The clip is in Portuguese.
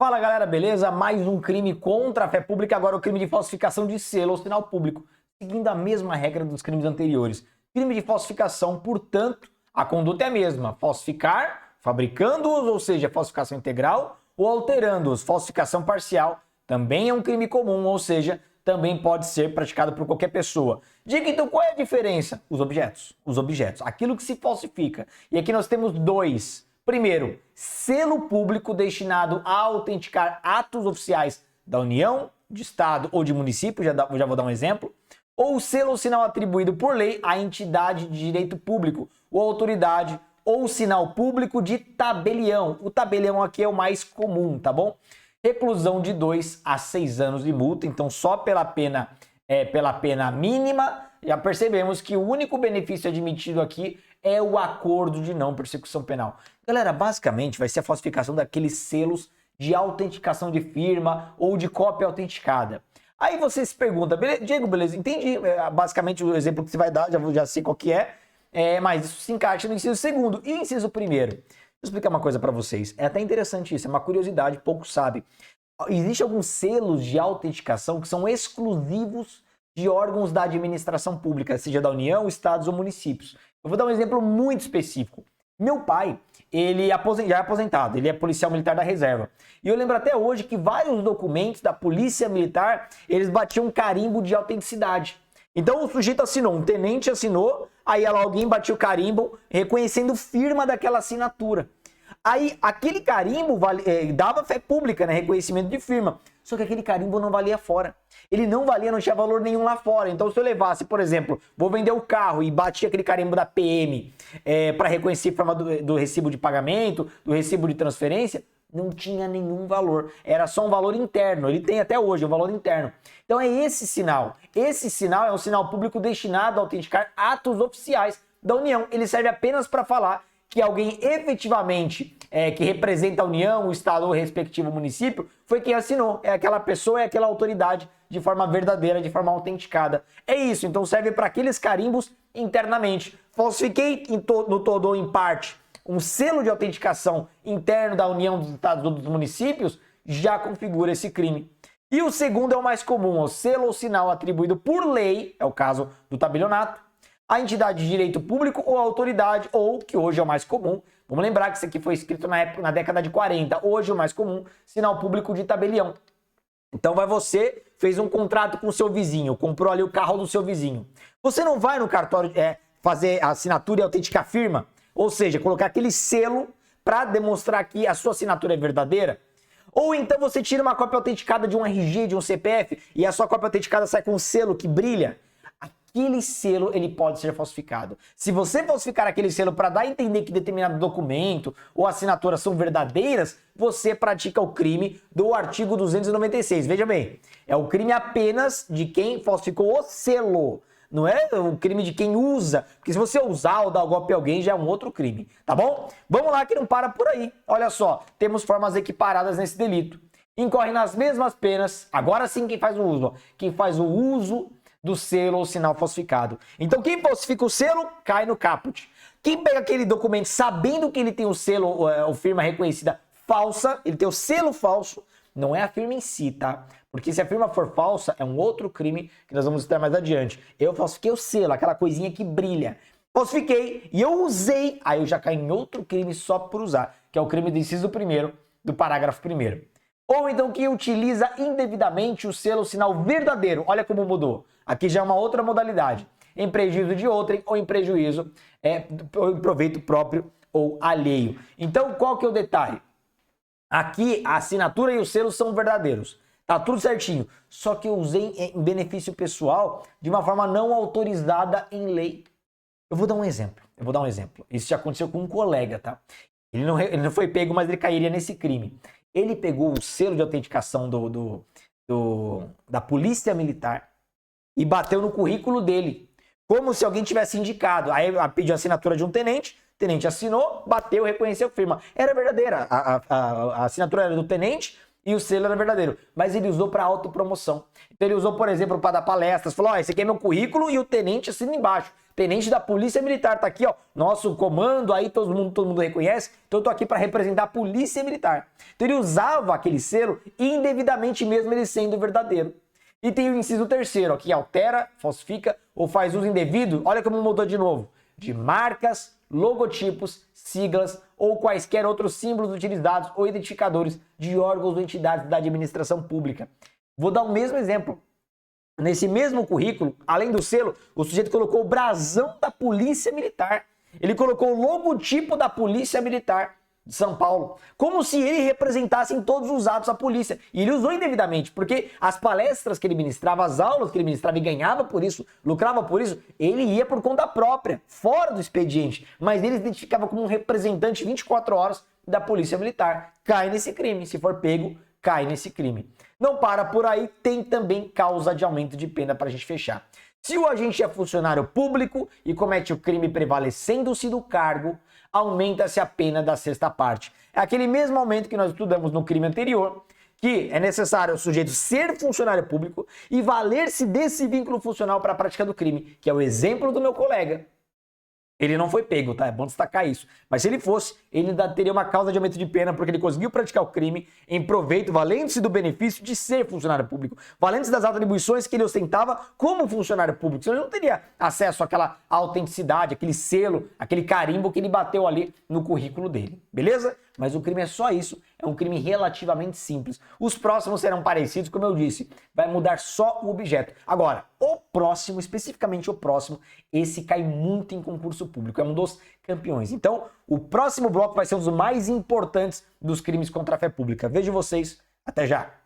Fala galera, beleza? Mais um crime contra a fé pública, agora o crime de falsificação de selo ou sinal público, seguindo a mesma regra dos crimes anteriores. Crime de falsificação, portanto, a conduta é a mesma, falsificar, fabricando-os, ou seja, falsificação integral, ou alterando-os, falsificação parcial, também é um crime comum, ou seja, também pode ser praticado por qualquer pessoa. Diga então qual é a diferença? Os objetos, aquilo que se falsifica. E aqui nós temos dois. Primeiro, selo público destinado a autenticar atos oficiais da União, de Estado ou de município, já vou dar um exemplo, ou selo ou sinal atribuído por lei à entidade de direito público ou autoridade, ou sinal público de tabelião. O tabelião aqui é o mais comum, tá bom? Reclusão de 2 a 6 anos de multa, então só pela pena mínima, já percebemos que o único benefício admitido aqui é o acordo de não persecução penal. Galera, basicamente vai ser a falsificação daqueles selos de autenticação de firma ou de cópia autenticada. Aí você se pergunta, Diego, beleza, entendi basicamente o exemplo que você vai dar, já sei qual que mas isso se encaixa no inciso segundo e inciso primeiro. Vou explicar uma coisa para vocês, é até interessante isso, é uma curiosidade, poucos sabem. Existem alguns selos de autenticação que são exclusivos de órgãos da administração pública, seja da União, estados ou municípios. Eu vou dar um exemplo muito específico. Meu pai, ele já é aposentado, ele é policial militar da reserva. E eu lembro até hoje que vários documentos da polícia militar, eles batiam um carimbo de autenticidade. Então o sujeito assinou, um tenente assinou, aí alguém batia o carimbo reconhecendo firma daquela assinatura. Aí aquele carimbo dava fé pública, né? Reconhecimento de firma. Só que aquele carimbo não valia fora. Ele não valia, não tinha valor nenhum lá fora. Então se eu levasse, por exemplo, vou vender o carro e batia aquele carimbo da PM para reconhecer a forma do recibo de pagamento, do recibo de transferência, não tinha nenhum valor. Era só um valor interno. Ele tem até hoje um valor interno. Então é esse sinal. Esse sinal é um sinal público destinado a autenticar atos oficiais da União. Ele serve apenas para falar que alguém efetivamente que representa a União, o Estado ou o respectivo município, foi quem assinou. É aquela pessoa, é aquela autoridade de forma verdadeira, de forma autenticada. É isso, então serve para aqueles carimbos internamente. Falsifiquei no todo ou em parte um selo de autenticação interno da União, dos Estados ou dos municípios, já configura esse crime. E o segundo é o mais comum, o selo ou sinal atribuído por lei, é o caso do tabelionato, a entidade de direito público ou autoridade, ou, que hoje é o mais comum, vamos lembrar que isso aqui foi escrito na década de 40, hoje é o mais comum, sinal público de tabelião. Então você fez um contrato com o seu vizinho, comprou ali o carro do seu vizinho. Você não vai no cartório fazer a assinatura e autenticar a firma, ou seja, colocar aquele selo para demonstrar que a sua assinatura é verdadeira? Ou então você tira uma cópia autenticada de um RG, de um CPF, e a sua cópia autenticada sai com um selo que brilha? Aquele selo ele pode ser falsificado. Se você falsificar aquele selo para dar a entender que determinado documento ou assinatura são verdadeiras, você pratica o crime do artigo 296. Veja bem, é o crime apenas de quem falsificou o selo. Não é o crime de quem usa, porque se você usar ou dar golpe a alguém já é um outro crime, tá bom? Vamos lá que não para por aí. Olha só, temos formas equiparadas nesse delito. Incorre nas mesmas penas, agora sim quem faz o uso, ó, quem faz o uso do selo ou sinal falsificado. Então quem falsifica o selo cai no caput. Quem pega aquele documento sabendo que ele tem o selo ou firma reconhecida falsa, ele tem o selo falso, não é a firma em si, tá? Porque se a firma for falsa, é um outro crime que nós vamos estar mais adiante. Eu falsifiquei o selo, aquela coisinha que brilha. Falsifiquei e eu usei, aí eu já caio em outro crime só por usar, que é o crime do inciso 1º do parágrafo 1º. Ou então quem utiliza indevidamente o selo ou sinal verdadeiro. Olha como mudou. Aqui já é uma outra modalidade. Em prejuízo de outrem ou em prejuízo, ou em proveito próprio ou alheio. Então qual que é o detalhe? Aqui a assinatura e o selo são verdadeiros. Tá tudo certinho. Só que eu usei em benefício pessoal de uma forma não autorizada em lei. Eu vou dar um exemplo. Isso já aconteceu com um colega, tá? Ele não foi pego, mas ele cairia nesse crime. Ele pegou o selo de autenticação da polícia militar e bateu no currículo dele, como se alguém tivesse indicado. Aí pediu a assinatura de um tenente, o tenente assinou, bateu, reconheceu a firma. Era verdadeira, a assinatura era do tenente e o selo era verdadeiro, mas ele usou para autopromoção. Então ele usou, por exemplo, para dar palestras, falou, esse aqui é meu currículo e o tenente assina embaixo. Tenente da Polícia Militar, tá aqui, ó, nosso comando, aí todo mundo reconhece, então eu tô aqui para representar a Polícia Militar. Então ele usava aquele selo indevidamente mesmo ele sendo verdadeiro. E tem o inciso terceiro, ó, que altera, falsifica ou faz uso indevido, olha como mudou de novo, de marcas, logotipos, siglas ou quaisquer outros símbolos utilizados ou identificadores de órgãos ou entidades da administração pública. Vou dar o mesmo exemplo. Nesse mesmo currículo, além do selo, o sujeito colocou o brasão da Polícia Militar. Ele colocou o logotipo da Polícia Militar de São Paulo, como se ele representasse em todos os atos a polícia. E ele usou indevidamente, porque as palestras que ele ministrava, as aulas que ele ministrava e ganhava por isso, lucrava por isso, ele ia por conta própria, fora do expediente. Mas ele se identificava como um representante 24 horas da Polícia Militar. Cai nesse crime, se for pego, cai nesse crime. Não para por aí, tem também causa de aumento de pena para a gente fechar. Se o agente é funcionário público e comete o crime prevalecendo-se do cargo, aumenta-se a pena da sexta parte. É aquele mesmo aumento que nós estudamos no crime anterior, que é necessário o sujeito ser funcionário público e valer-se desse vínculo funcional para a prática do crime, que é o exemplo do meu colega. Ele não foi pego, tá? É bom destacar isso. Mas se ele fosse, ele ainda teria uma causa de aumento de pena porque ele conseguiu praticar o crime em proveito, valendo-se do benefício de ser funcionário público, valendo-se das atribuições que ele ostentava como funcionário público. Senão ele não teria acesso àquela autenticidade, aquele selo, aquele carimbo que ele bateu ali no currículo dele. Beleza? Mas o crime é só isso, é um crime relativamente simples. Os próximos serão parecidos, como eu disse, vai mudar só o objeto. Agora, o próximo, especificamente o próximo, esse cai muito em concurso público, é um dos campeões. Então, o próximo bloco vai ser um dos mais importantes dos crimes contra a fé pública. Vejo vocês, até já!